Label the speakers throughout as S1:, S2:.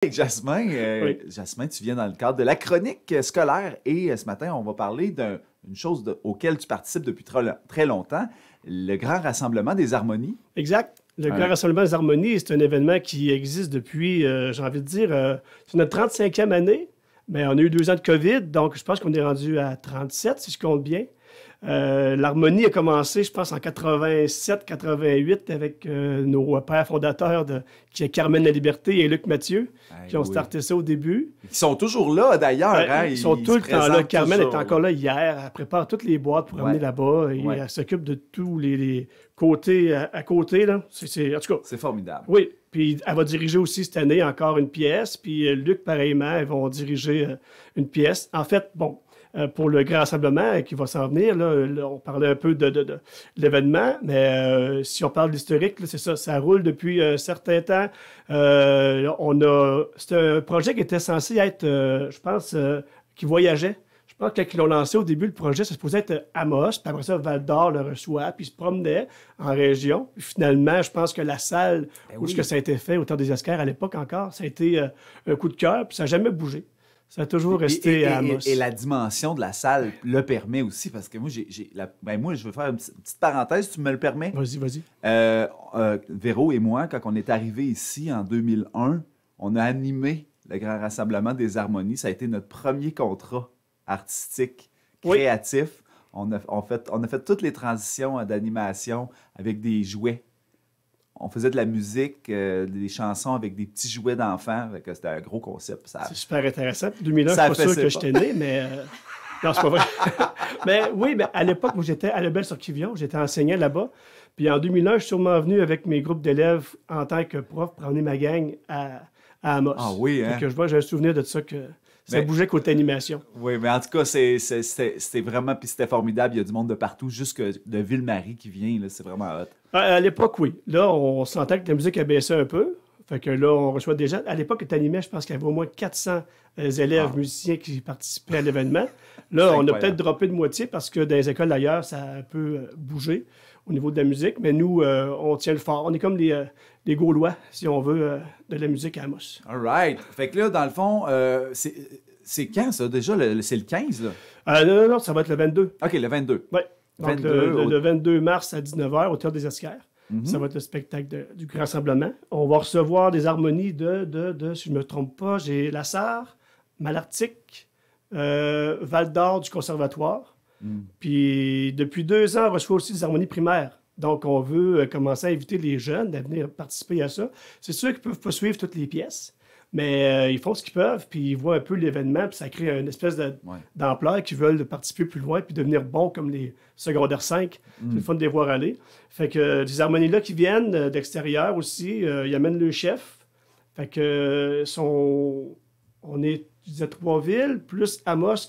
S1: Jasmin,
S2: Oui.
S1: Jasmin, tu viens dans le cadre de la chronique scolaire et ce matin, on va parler d'une chose auquel tu participes depuis très longtemps, le grand rassemblement des harmonies.
S2: Exact. Le
S1: Ouais.
S2: Grand Rassemblement des Harmonies, c'est un événement qui existe depuis, j'ai envie de dire, c'est notre 35e année, mais on a eu 2 ans de COVID, donc je pense qu'on est rendu à 37, si je compte bien. L'harmonie a commencé, je pense, en 87-88 avec nos pères fondateurs, qui est Carmen La Liberté et Luc Mathieu, qui ont
S1: Oui.
S2: starté ça au début.
S1: Ils sont toujours là, d'ailleurs. Hein?
S2: Ils sont tout
S1: se
S2: le temps là.
S1: présentent
S2: Carmen
S1: toujours.
S2: est encore là hier. Elle prépare toutes les boîtes pour
S1: Ouais.
S2: amener là-bas. Et
S1: Ouais.
S2: elle s'occupe de tous les côtés à côté. Là. En tout cas,
S1: C'est formidable.
S2: oui. Puis elle va diriger aussi cette année encore une pièce. Puis Luc, pareillement, ils vont diriger une pièce. En fait, bon, pour le grand rassemblement qui va s'en venir, là, on parlait un peu de l'événement, mais si on parle de l'historique, là, c'est ça, ça roule depuis un certain temps. C'est un projet qui était censé être, je pense, qui voyageait. Je pense que quand ils l'ont lancé au début, le projet, ça supposait être Amos, puis après ça, Val-d'Or le reçoit, puis il se promenait en région. Puis finalement, je pense que la salle où
S1: oui.
S2: ce que ça a été fait, au Temps des Esquerres, à l'époque encore, ça a été un coup de cœur, puis ça n'a jamais bougé. Ça a toujours resté à Amos.
S1: Et la dimension de la salle le permet aussi, parce que moi, moi, je veux faire une petite parenthèse, si tu me le permets.
S2: Vas-y, vas-y.
S1: Véro et moi, quand on est arrivés ici en 2001, on a animé le Grand Rassemblement des Harmonies. Ça a été notre premier contrat artistique,
S2: Oui.
S1: créatif. On a fait toutes les transitions d'animation avec des jouets. On faisait de la musique, des chansons avec des petits jouets d'enfants. Fait que c'était un gros concept.
S2: C'est super intéressant. 2001,
S1: Ça
S2: je suis pas sûr
S1: fait
S2: que
S1: ça.
S2: j'étais né, mais... Non, c'est pas vrai. Mais oui, mais à l'époque, moi, j'étais à Lebel-sur-Quivillon. J'étais enseignant là-bas. Puis en 2001, je suis sûrement venu avec mes groupes d'élèves en tant que prof pour emmener ma gang à Amos.
S1: Ah oui, hein?
S2: Fait que je vois, j'ai un souvenir de ça, que ça
S1: Mais-
S2: bougeait côté animation.
S1: Oui, mais en tout cas, c'était vraiment, puis c'était formidable. Il y a du monde de partout, jusque de Ville-Marie qui vient, là, c'est vraiment hot.
S2: À l'époque, oui. Là, on sentait que la musique a baissé un peu. Fait que là, on reçoit des gens. À l'époque, tu animais, je pense qu'il y avait au moins 400 élèves musiciens qui participaient à l'événement. Là, on a
S1: incroyable.
S2: peut-être droppé de moitié parce que dans les écoles ailleurs, ça a un peu bougé au niveau de la musique. Mais nous, on tient le fort. On est comme les Gaulois, si on veut, de la musique à Amos.
S1: All right. Fait que là, dans le fond, c'est quand ça? Déjà, c'est le 15, là?
S2: Non, ça va être le 22.
S1: OK, le 22.
S2: Oui. Donc,
S1: 22
S2: le 22 mars à 19h au Théâtre des Esquerres. Ça va être le spectacle du Grand Rassemblement. On va recevoir des harmonies si je ne me trompe pas, j'ai La Sarre, Malartic, Val-d'Or du Conservatoire. Puis depuis 2 ans, on reçoit aussi des harmonies primaires. Donc, on veut commencer à inviter les jeunes à venir participer à ça. C'est sûr qu'ils ne peuvent pas suivre toutes les pièces, mais ils font ce qu'ils peuvent, puis ils voient un peu l'événement, puis ça crée une espèce d'ampleur qui veulent participer plus loin, puis devenir bons comme les secondaires 5. C'est le fun de les voir aller. Fait que des harmonies-là qui viennent d'extérieur aussi, ils amènent le chef. Fait que on est, je disais, 3 villes, plus Amos,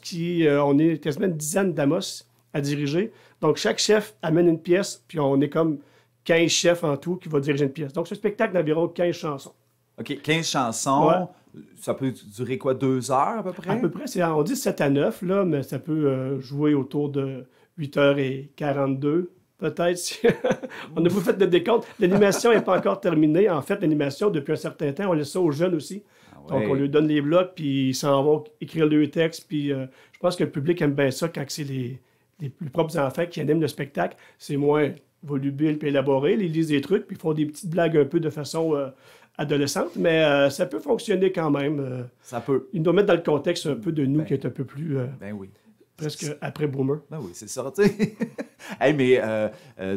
S2: on est quasiment une dizaine d'Amos à diriger. Donc, chaque chef amène une pièce, puis on est comme 15 chefs en tout qui vont diriger une pièce. Donc, c'est un spectacle d'environ 15 chansons.
S1: OK, 15 chansons. Ça peut durer quoi, 2 heures à peu près?
S2: À peu près, on dit 7 à 9, là, mais ça peut jouer autour de 8h42, peut-être. On n'a pas fait de décompte. L'animation n'est pas encore terminée. En fait, l'animation, depuis un certain temps, on laisse ça aux jeunes aussi.
S1: Ah ouais.
S2: Donc, on leur donne les blocs, puis ils s'en vont écrire le texte. Puis je pense que le public aime bien ça quand c'est les plus propres enfants qui animent le spectacle. C'est moins volubile puis élaboré. Ils lisent des trucs, puis ils font des petites blagues un peu de façon adolescente, mais ça peut fonctionner quand même.
S1: Ça peut.
S2: Ils nous mettent dans le contexte un peu de nous qui est un peu plus
S1: Ben oui.
S2: presque après boomer.
S1: Ben oui, c'est ça, tu sais. Hey, mais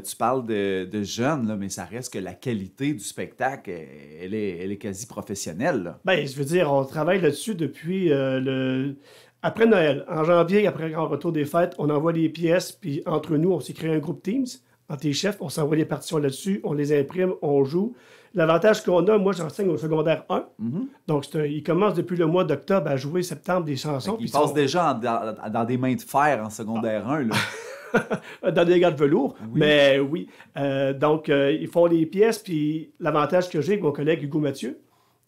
S1: tu parles de jeunes, là, mais ça reste que la qualité du spectacle, elle est quasi professionnelle, là.
S2: Ben, je veux dire, on travaille là-dessus depuis après Noël. En janvier, après le retour des fêtes, on envoie les pièces, puis entre nous, on s'est créé un groupe Teams. Entre les chefs, on s'envoie les partitions là-dessus, on les imprime, on joue. L'avantage qu'on a, moi, j'enseigne au secondaire 1. Donc, ils commencent depuis le mois d'octobre à jouer septembre des chansons.
S1: Ils passent déjà dans des mains de fer en secondaire 1, là.
S2: Dans des gants de velours. Oui. Mais oui. Donc, ils font les pièces. Puis l'avantage que j'ai avec mon collègue Hugo Mathieu,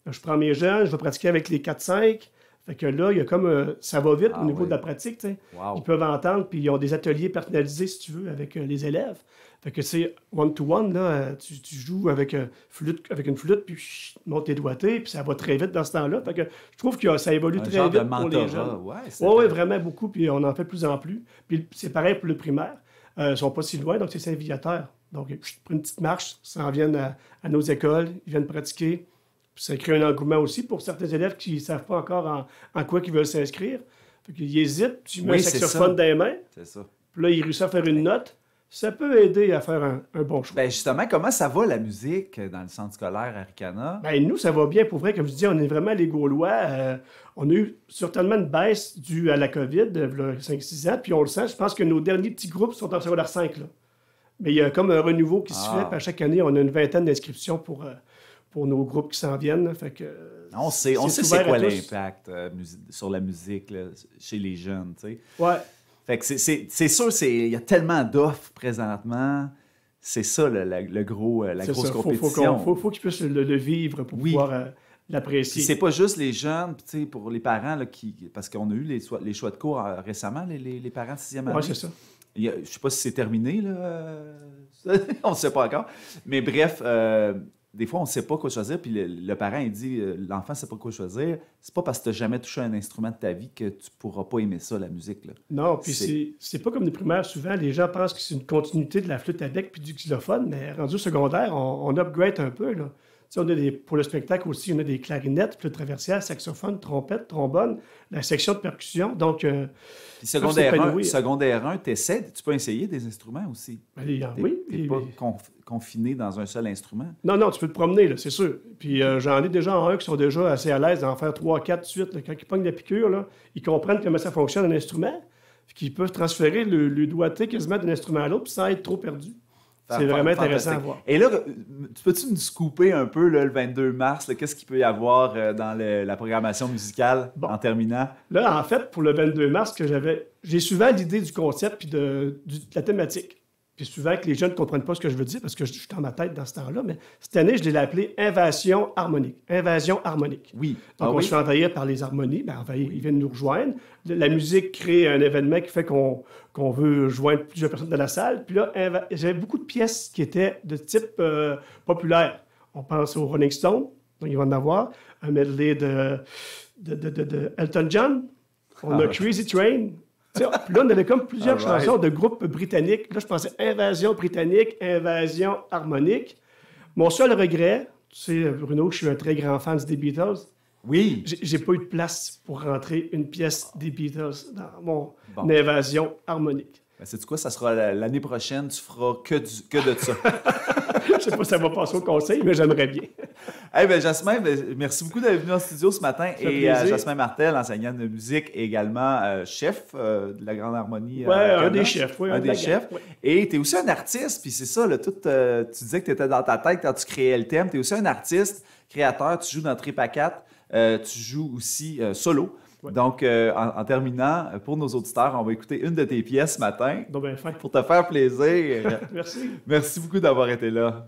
S2: je prends mes jeunes, je vais pratiquer avec les 4-5. Fait que là, il y a comme ça va vite au niveau
S1: oui.
S2: de la pratique. Tu sais.
S1: Wow.
S2: Ils peuvent entendre, puis ils ont des ateliers personnalisés, si tu veux, avec les élèves. Fait que c'est one-to-one, là, tu joues avec une flûte, puis montes tes doigtés, puis ça va très vite dans ce temps-là. Fait que je trouve que ça évolue
S1: Un
S2: très
S1: genre
S2: vite
S1: de
S2: pour les jeunes.
S1: mentorat,
S2: Oui, vraiment beaucoup, puis on en fait de plus en plus. Puis c'est pareil pour le primaire. Ils sont pas si loin, donc c'est Saint-Viateur. Donc, prends une petite marche, ça en viennent à nos écoles, ils viennent pratiquer. Puis ça crée un engouement aussi pour certains élèves qui ne savent pas encore en quoi ils veulent s'inscrire. Fait qu'ils hésitent, tu mets un saxophone dans les mains,
S1: c'est ça.
S2: puis là, ils réussissent à faire une note. Ça peut aider à faire un bon choix.
S1: Ben justement, comment ça va la musique dans le centre scolaire à Ricana?
S2: Ben, nous, ça va bien. Pour vrai, comme je dis, on est vraiment les Gaulois. On a eu certainement une baisse due à la COVID, il y a 5-6 ans, puis on le sent. Je pense que nos derniers petits groupes sont en secondaire 5. Là. Mais il y a comme un renouveau qui se fait. Puis à chaque année, on a une vingtaine d'inscriptions pour nos groupes qui s'en viennent. Fait que,
S1: on sait c'est quoi l'impact sur la musique là, chez les jeunes, tu sais.
S2: Ouais.
S1: Fait que c'est sûr, il y a tellement d'offres présentement. C'est ça la grosse compétition.
S2: Faut qu'ils puissent le vivre pour pouvoir l'apprécier.
S1: C'est pas juste les jeunes, tu sais, pour les parents, là, parce qu'on a eu les choix de cours récemment, les parents de 6e année.
S2: Oui, c'est ça.
S1: Je ne sais pas si c'est terminé, là. On ne sait pas encore. Mais bref, des fois, on ne sait pas quoi choisir. Puis le parent, il dit l'enfant ne sait pas quoi choisir. C'est pas parce que tu n'as jamais touché un instrument de ta vie que tu ne pourras pas aimer ça, la musique. Là.
S2: Non, puis c'est pas comme les primaires. Souvent, les gens pensent que c'est une continuité de la flûte à bec puis du xylophone. Mais rendu au secondaire, on upgrade un peu. Là. On a pour le spectacle aussi, on a des clarinettes, flûte traversière, saxophone, trompette, trombone, la section de percussion. Donc,
S1: puis secondaire 1, tu peux essayer des instruments aussi.
S2: Oui.
S1: Tu n'es pas confiné dans un seul instrument.
S2: Non, tu peux te promener, là, c'est sûr. Puis j'en ai déjà un qui sont déjà assez à l'aise d'en faire 3-4 de suite. Là. Quand ils pognent la piqûre, là, ils comprennent comment ça fonctionne un instrument, puis qu'ils peuvent transférer le doigté quasiment d'un instrument à l'autre sans être trop perdu. C'est vraiment intéressant à voir.
S1: Et là, peux-tu nous scooper un peu là, le 22 mars? Qu'est-ce qu'il peut y avoir dans la programmation musicale en terminant?
S2: Là, en fait, pour le 22 mars, j'ai souvent l'idée du concept puis de la thématique. Puis souvent que les jeunes ne comprennent pas ce que je veux dire parce que je suis dans ma tête dans ce temps-là. Mais cette année, je l'ai appelé Invasion harmonique. Invasion harmonique.
S1: Oui.
S2: Donc, on se fait envahir par les harmonies. Ils viennent nous rejoindre. La musique crée un événement qui fait qu'on veut joindre plusieurs personnes dans la salle. Puis là, j'avais beaucoup de pièces qui étaient de type populaire. On pense aux Rolling Stones. Donc, il va en avoir. Un medley de Elton John. On a Crazy Train. Puis là, on avait comme plusieurs chansons de groupes britanniques. Là, je pensais Invasion britannique, Invasion harmonique. Mon seul regret, tu sais, Bruno, je suis un très grand fan des Beatles.
S1: Oui.
S2: J'ai pas eu de place pour rentrer une pièce des Beatles dans mon Invasion harmonique.
S1: Ben, sais-tu quoi? Ça sera l'année prochaine, tu feras que de ça.
S2: Je sais pas si ça va passer au conseil, mais j'aimerais bien.
S1: Jasmin, merci beaucoup d'être venu en studio ce matin. Et Jasmin Martel, enseignant de musique et également chef de la Grande Harmonie.
S2: Oui, un des chefs.
S1: Un des chefs. Ouais. Et tu es aussi un artiste, puis c'est ça, là, tu disais que tu étais dans ta tête quand tu créais le thème. Tu es aussi un artiste, créateur, tu joues dans Trip à 4, tu joues aussi solo. Ouais. Donc, en terminant, pour nos auditeurs, on va écouter une de tes pièces ce matin pour te faire plaisir.
S2: Merci.
S1: Merci beaucoup d'avoir été là.